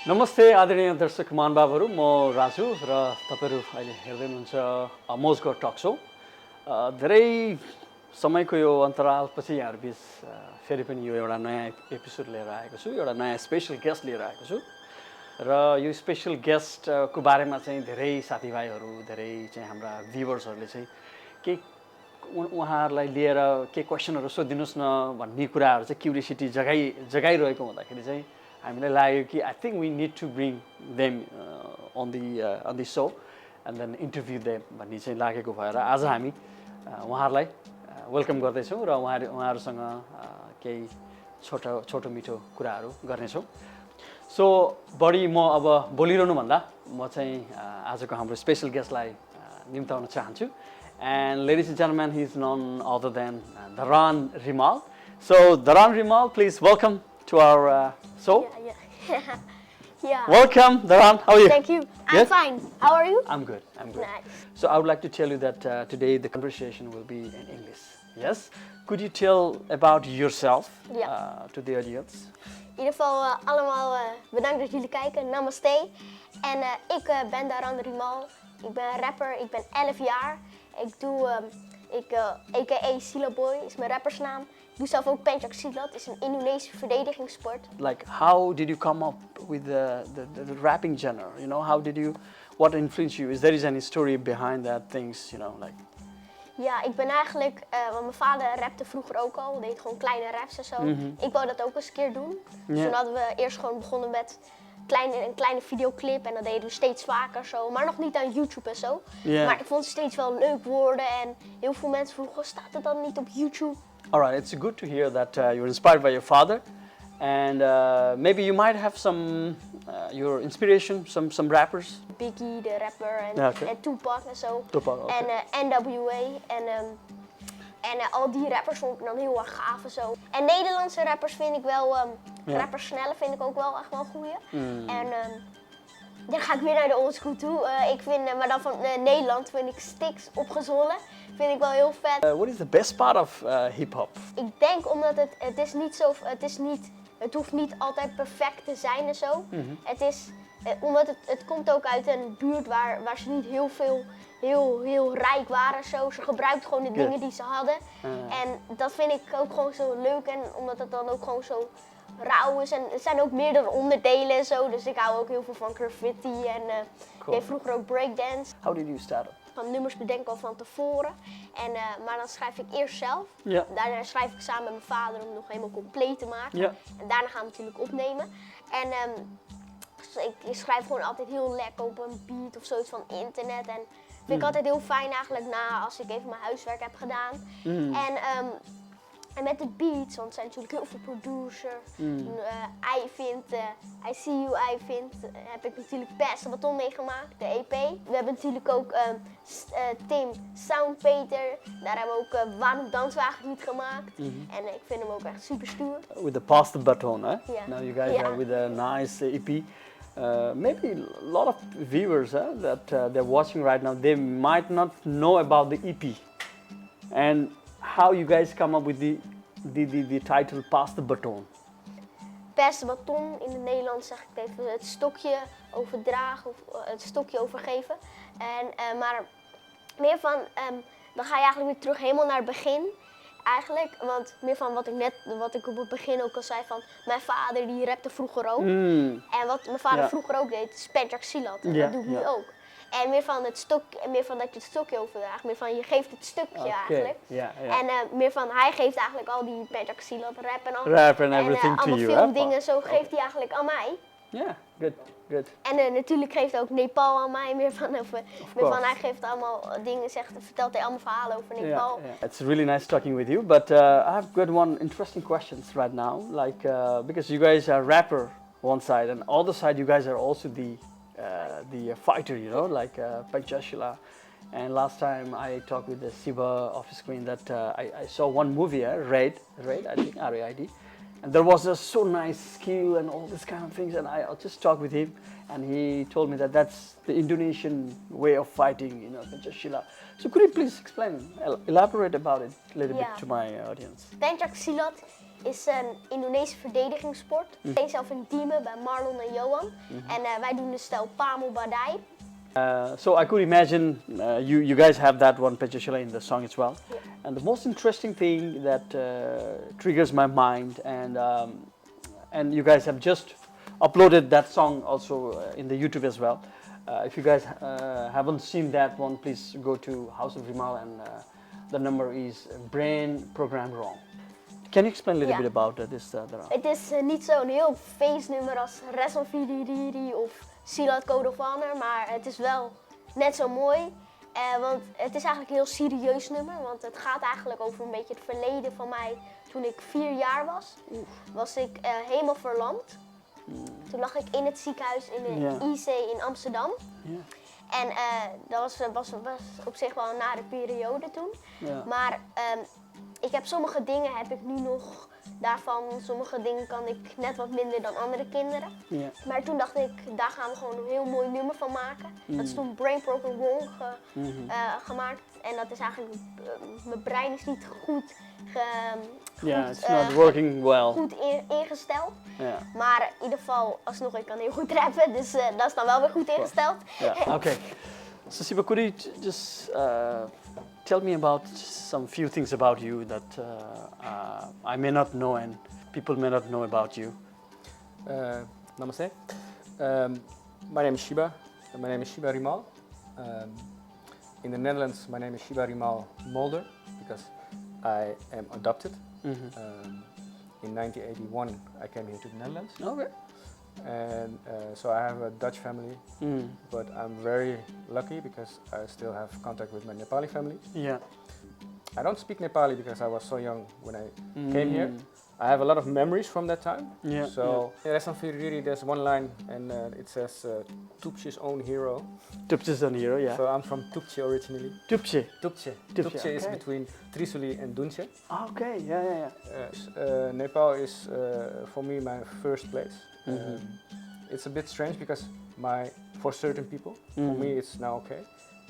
नमस्ते आदरणीय दर्शक महानुभावहरू म राजु र तपाईहरु अहिले हेर्दै हुनुहुन्छ मोजगर टक शो। धेरै समयको यो अन्तरालपछि यहाँहरुबीच फेरि पनि यो एउटा नयाँ एपिसोड लिएर आएको छु, एउटा नयाँ स्पेशल गेस्ट लिएर आएको छु र यो स्पेशल गेस्टको बारेमा चाहिँ धेरै साथीभाइहरू, धेरै चाहिँ हाम्रा भ्युअर्सहरूले चाहिँ के उहाँहरूलाई लिएर के क्वेशनहरु सोधिदिनुस् न भन्ने कुराहरु चाहिँ क्युरियोसिटी जगाइरहेको हुँदाखेरि चाहिँ हामीलाई लाग्यो कि I think we need to bring them on the show and then interview them भन्ने चाहिँ लागेको भएर आज हामी उहाँहरूलाई वेलकम गर्दैछौँ र उहाँहरूसँग केही छोटो मिठो कुराहरू गर्नेछौँ। सो बढी म अब बोलिरहनु भन्दा म चाहिँ आजको हाम्रो स्पेशल गेस्टलाई निम्ताउन चाहन्छु। And ladies and gentlemen, he is none other than Dharan Rimal. So Dharan Rimal, please welcome to our show. Yeah. Welcome, Dharan. How are you? Thank you. I'm fine. How are you? I'm good. Nice. So I would like to tell you that today the conversation will be in English. Yes. Could you tell about yourself to the audience? In ieder geval allemaal bedankt dat jullie kijken. Namaste. En ik ben Dharan Rimal. Ik ben rapper. Ik ben 11 jaar. Ik doe, a.k.a. Silaboy is mijn rappersnaam. Ik doe zelf ook pencak silat, is een Indonesische verdedigingssport. Like, how did you come up with the rapping genre? You know, what influenced you? Is there any story behind that things, you know, like? Ja, ik ben eigenlijk, want mijn vader rapte vroeger ook al, deed gewoon kleine raps en zo. Ik wou dat ook eens een keer doen. Dus toen hadden we eerst gewoon begonnen met een kleine videoclip en dat deden we steeds vaker zo, maar nog niet aan YouTube en zo. Maar ik vond het steeds wel leuk worden en heel veel mensen vroegen, staat het dan niet op YouTube? Alright, it's good to hear that you're inspired by your father, and maybe you might have some your inspiration, some rappers. Biggie, de rapper, en Tupac en zo. Tupac, okay. En NWA en al die rappers vond ik dan heel erg gaaf en zo. En Nederlandse rappers vind ik wel, rappers snelle vind ik ook wel echt wel een goeie. En dan ga ik weer naar de oldschool toe. Ik vind, maar dan van Nederland vind ik Styx opgezwollen. Vind ik wel heel vet. What is the best part of hip-hop? Ik denk omdat het hoeft niet altijd perfect te zijn en zo. Het is, omdat het komt ook uit een buurt waar ze niet heel rijk waren zo. Ze gebruikten gewoon de dingen die ze hadden. En dat vind ik ook gewoon zo leuk en omdat het dan ook gewoon zo rauw is. En er zijn ook meerdere onderdelen en zo. Dus ik hou ook heel veel van graffiti en deed vroeger ook breakdance. How did you start it? Van nummers bedenken al van tevoren. En, maar dan schrijf ik eerst zelf. Daarna schrijf ik samen met mijn vader om het nog helemaal compleet te maken. En daarna gaan we natuurlijk opnemen. En ik schrijf gewoon altijd heel lekker op een beat of zoiets van internet. En vind ik altijd heel fijn eigenlijk als ik even mijn huiswerk heb gedaan. En met de beats, want er zijn natuurlijk heel veel producers. I See You, heb ik natuurlijk Beste Baton meegemaakt, de EP. We hebben natuurlijk ook Tim Soundpeter, daar hebben we ook Waarom Danswagen niet gemaakt. En ik vind hem ook echt super stoer. With the Pass the Baton, eh? Yeah. Now you guys are with a nice EP. Maybe a lot of viewers that they're watching right now, they might not know about the EP. And how you guys come up with the title Pass the Baton? Beste baton, in het Nederlands zeg ik het even, het stokje overdragen of het stokje overgeven. Maar meer van, dan ga je eigenlijk weer terug helemaal naar het begin. Eigenlijk, want meer van wat ik op het begin ook al zei van, mijn vader die rapte vroeger ook. En wat mijn vader vroeger ook deed, is pencak silat. En dat doe ik nu ook. En meer van dat je het stokje overdraagt, meer van je geeft het stukje eigenlijk. En meer van hij geeft eigenlijk al die pencak silat rap en al. Rap and everything to you. Allemaal filmdingen zo geeft hij eigenlijk aan mij. Yeah, good. En natuurlijk geeft ook Nepal aan mij, meer van hij geeft allemaal dingen, vertelt hij allemaal verhalen over Nepal. Yeah. It's really nice talking with you, but I have got one interesting questions right now, like because you guys are rapper one side and other side you guys are also the fighter, you know, like Panchashila. And last time I talked with the Siva office queen that I saw one movie, Raid, I think, R-A-I-D. And there was just so nice skill and all this kind of things, and I just talked with him, and he told me that that's the Indonesian way of fighting, you know, Panchashila. So could you please explain, elaborate about it a little bit to my audience? Pencak silat is een Indonesische verdedigingssport. Ik train zelf in Diemen bij Marlon en Johan. En wij doen de stijl Pamel Badai. So I could imagine you guys have that one Pechashila in the song as well. Yeah. And the most interesting thing that triggers my mind, and you guys have just uploaded that song also in the YouTube as well. If you guys haven't seen that one, please go to House of Rimal, and the number is Brain Program Wrong. Can you explain a little bit about this, Dharan? Het is niet zo'n heel feestnummer als Rest van Vidiriri of Silat Code of Honor, maar het is wel net zo mooi. Want het is eigenlijk een heel serieus nummer, want het gaat eigenlijk over een beetje het verleden van mij. Toen ik 4 jaar was, was ik helemaal verlamd. Toen lag ik in het ziekenhuis in de IC in Amsterdam. En dat was op zich wel een nare periode toen. Maar ik heb sommige dingen heb ik nu nog daarvan. Sommige dingen kan ik net wat minder dan andere kinderen. Maar toen dacht ik, daar gaan we gewoon een heel mooi nummer van maken. Dat is toen Brain Program Wrong gemaakt. En dat is eigenlijk, mijn brein is niet goed it's not working well. Goed ingesteld. Maar in ieder geval, alsnog, ik kan heel goed rappen, dus dat is dan wel weer goed ingesteld. Okay. So Siva, could you just tell me about some few things about you that I may not know and people may not know about you? Namaste. My name is Shiba. My name is Shiba Rimal. In the Netherlands, my name is Shiba Rimal Mulder because I am adopted. In 1981, I came here to the Netherlands. Okay. And so I have a Dutch family, but I'm very lucky because I still have contact with my Nepali family. I don't speak Nepali because I was so young when I came here. I have a lot of memories from that time. So in Resan Firiri, there's one line and it says Tupche's own hero. Tupche's own hero, yeah. So I'm from Tupche originally. Tupche. Tupche is between Trisuli and Dunche. Okay, Nepal is for me my first place. It's a bit strange because for certain people, for me it's now okay.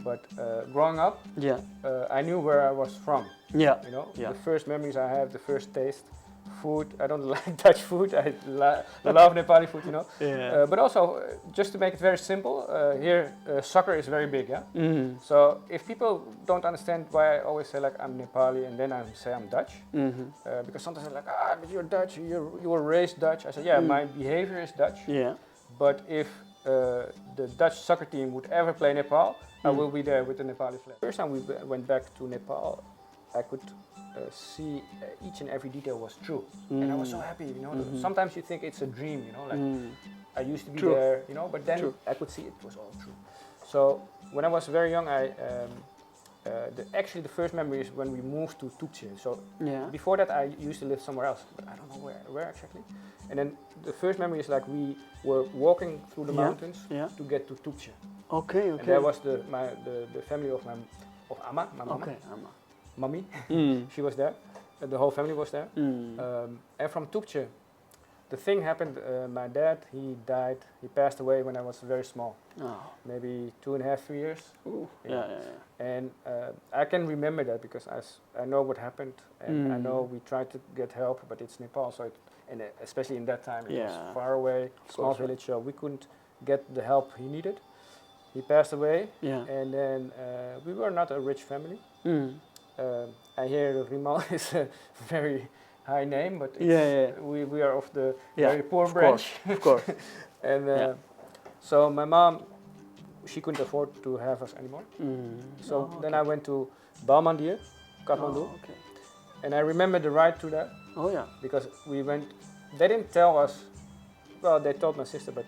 But growing up, I knew where I was from. You know, the first memories I have, the first taste, food. I don't like Dutch food. I love Nepali food, you know. But also, just to make it very simple, here soccer is very big, So if people don't understand why I always say like I'm Nepali and then I say I'm Dutch, because sometimes they're like, but you're Dutch, you were raised Dutch. I said, my behavior is Dutch. But if the Dutch soccer team would ever play Nepal, I will be there with the Nepali flag. First time we went back to Nepal, I could see each and every detail was true, and I was so happy. You know, sometimes you think it's a dream. You know, like I used to be there. You know, but then I could see it was all true. So when I was very young, actually the first memory is when we moved to Tupche. So before that, I used to live somewhere else, but I don't know where exactly. And then the first memory is like we were walking through the mountains to get to Tupche. Okay. And that was the family of Amma, my mama. Mommy, she was there, the whole family was there. And from Tupche, the thing happened, my dad, he died, he passed away when I was very small, maybe 2.5, 3 years. And I can remember that because I know what happened, and I know we tried to get help, but it's Nepal, so and especially in that time, it was far away, small village, so we couldn't get the help he needed. He passed away, and then we were not a rich family. I hear Rimal is a very high name, but we are of the very poor branch. Of course. And so my mom, she couldn't afford to have us anymore. So then I went to Balmandir, Kathmandu, and I remember the ride to that. Because we went, they didn't tell us, well, they told my sister, but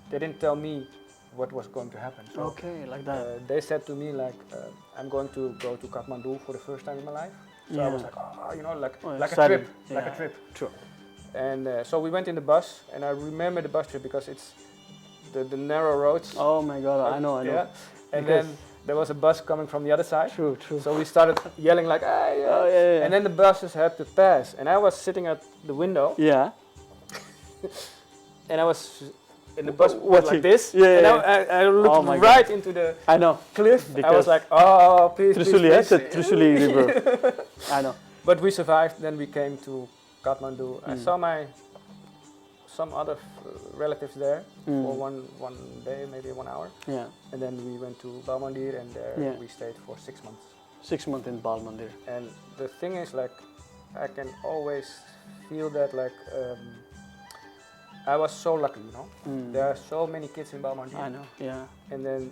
they didn't tell me what was going to happen. So, like that. They said to me like, I'm going to go to Kathmandu for the first time in my life. So I was like, you know, like a trip, like a trip. True. And so we went in the bus, and I remember the bus trip because it's the narrow roads. Oh my God, I know. Yeah. And then there was a bus coming from the other side. True. So we started yelling like, and then the buses had to pass, and I was sitting at the window. And I was in the bus like this, and I looked right into the cliff. I was like, please, Trisuli, Trisuli River. I know. But we survived. Then we came to Kathmandu. I saw some other relatives there for one day, maybe 1 hour. Yeah. And then we went to Balmandir, and there we stayed for 6 months. 6 months in Balmandir. And the thing is, like, I can always feel that, like, I was so lucky, you know. There are so many kids in Balmandir. I know. Yeah. And then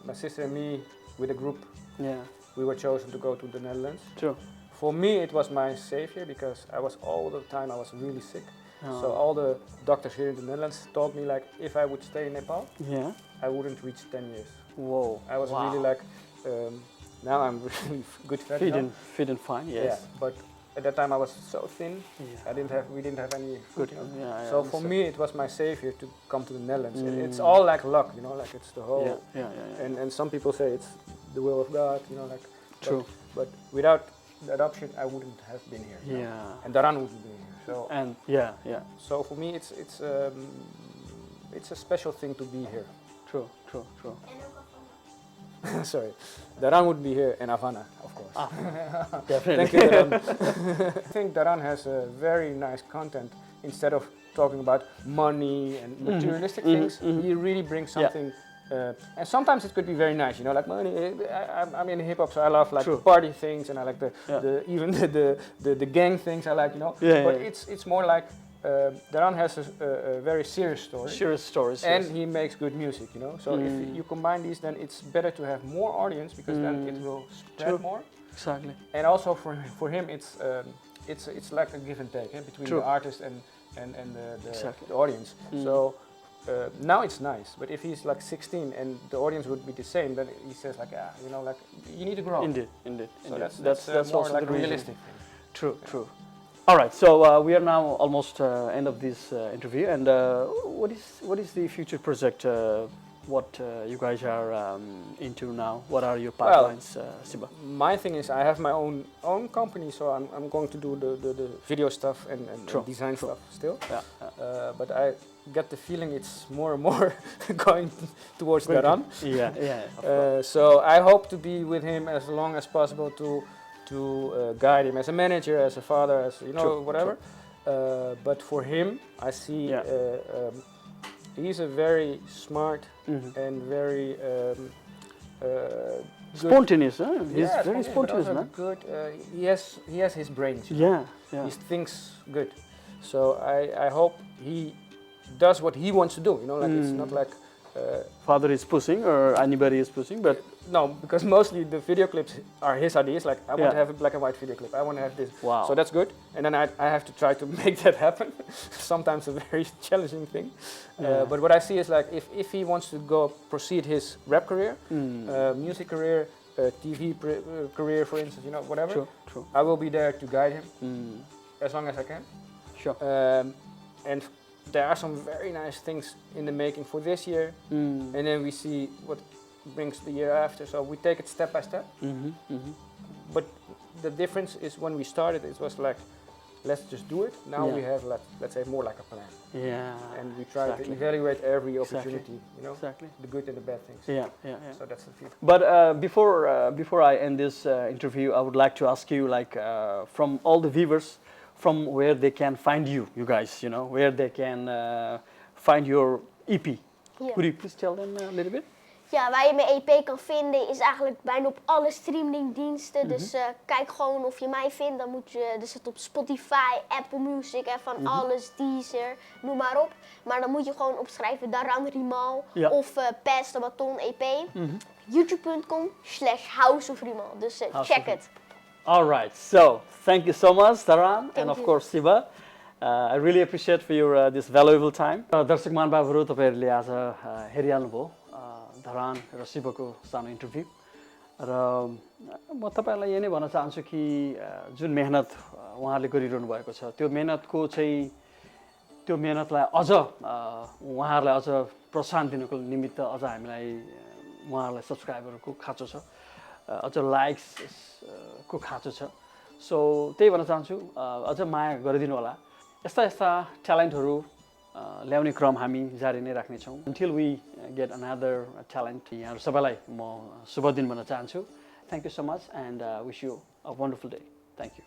my sister and me, with a group, Yeah. we were chosen to go to the Netherlands. True. For me, it was my savior because I was all the time I was really sick. Oh. So all the doctors here in the Netherlands told me, like, if I would stay in Nepal, Yeah. I wouldn't reach 10 years. Whoa. I was really like, now I'm really good fat. Fit now. and fine. Yes. Yeah, but at that time I was so thin. Yeah. We didn't have any Good. food. You know? Yeah. So for me, it was my savior to come to the Netherlands. It's all like luck, you know, like it's the whole. Yeah. And some people say it's the will of God, you know, like. True. But without that option, I wouldn't have been here. You know? Yeah. And Dharan wouldn't be here. So. And yeah. So for me, it's a special thing to be here. True. Sorry, Dharan would be here, and Havana, of course. Definitely. Thank you, Dharan. I think Dharan has a very nice content. Instead of talking about money and materialistic things, he really brings something. And sometimes it could be very nice, you know, like money. I'm in hip hop, so I love like the party things, and I like even the gang things. I like, you know. But it's more like Dharan has a very serious story. Serious stories. And yes. he makes good music, you know. So if you combine these, then it's better to have more audience because then it will spread more. Exactly. And also for him, it's like a give and take between the artist and the audience. So now it's nice, but if he's like 16 and the audience would be the same, then he says like, you know, like you need to grow. Indeed. So that's more also like the a reason. realistic thing. True. All right, so we are now almost end of this interview, and what is the future project? What you guys are into now? What are your pipelines, Siba? My thing is, I have my own company, so I'm going to do the video stuff and design stuff still. Yeah. But I get the feeling it's more and more going towards Dharan. Yeah. So I hope to be with him as long as possible to guide him as a manager, as a father, as you know, whatever. But for him, I see he's a very smart and very spontaneous. Huh? He's very spontaneous, man. Good. He has his brains. Yeah. He thinks good. So I hope he does what he wants to do. You know, like it's not like father is pushing or anybody is pushing, but no, because mostly the video clips are his ideas. Like I want to have a black and white video clip. I want to have this. Wow. So that's good. And then I have to try to make that happen. Sometimes a very challenging thing. But what I see is like if he wants to proceed his rap career, music career, TV career, for instance, you know, whatever. True. I will be there to guide him as long as I can. Sure. And there are some very nice things in the making for this year, and then we see what brings the year after. So we take it step by step. But the difference is when we started, it was like, let's just do it. Now we have, let's say, more like a plan. Yeah. And we try to evaluate every opportunity, you know, the good and the bad things. Yeah. So that's the future. But before I end this interview, I would like to ask you, like, from all the viewers, from where they can find you guys, you know, where they can find your EP. Ja. Could you please tell them a little bit? Ja, waar je mijn EP kan vinden is eigenlijk bijna op alle streamingdiensten. Dus kijk gewoon of je mij vindt. Dan moet je, er zit op Spotify, Apple Music en van alles, Deezer, noem maar op. Maar dan moet je gewoon opschrijven Dharan Rimal of Pass the Baton EP. YouTube.com/House of Rimal. Dus check it. All right, so thank you so much, Dharan, and of course Siba. I really appreciate for your this valuable time. दर्शक महानुभावहरु तपाईहरुले आज हेरिहाल्नुभयो धरान र शिवको सानो interview र म तपाईहरुलाई यही नै भन्न चाहन्छु कि जुन मेहनत उहाँले गरिरहनु भएको छ त्यो मेहनतलाई अझ उहाँहरुलाई अझ प्रोत्साहन दिनको निमित्त अझ हामीलाई उहाँहरुलाई सब्स्क्राइबरको खाँचो छ अझ लाइक्स को खाँचो छ सो त्यही भन्न चाहन्छु अझ माया गरिदिनु होला यस्ता ट्यालेन्टहरु ल्याउने क्रम हामी जारी नै राख्ने छौं until we get another talent यहाँहरु सबैलाई म शुभ दिन भन्न चाहन्छु Thank you so much and wish you a wonderful day. Thank you.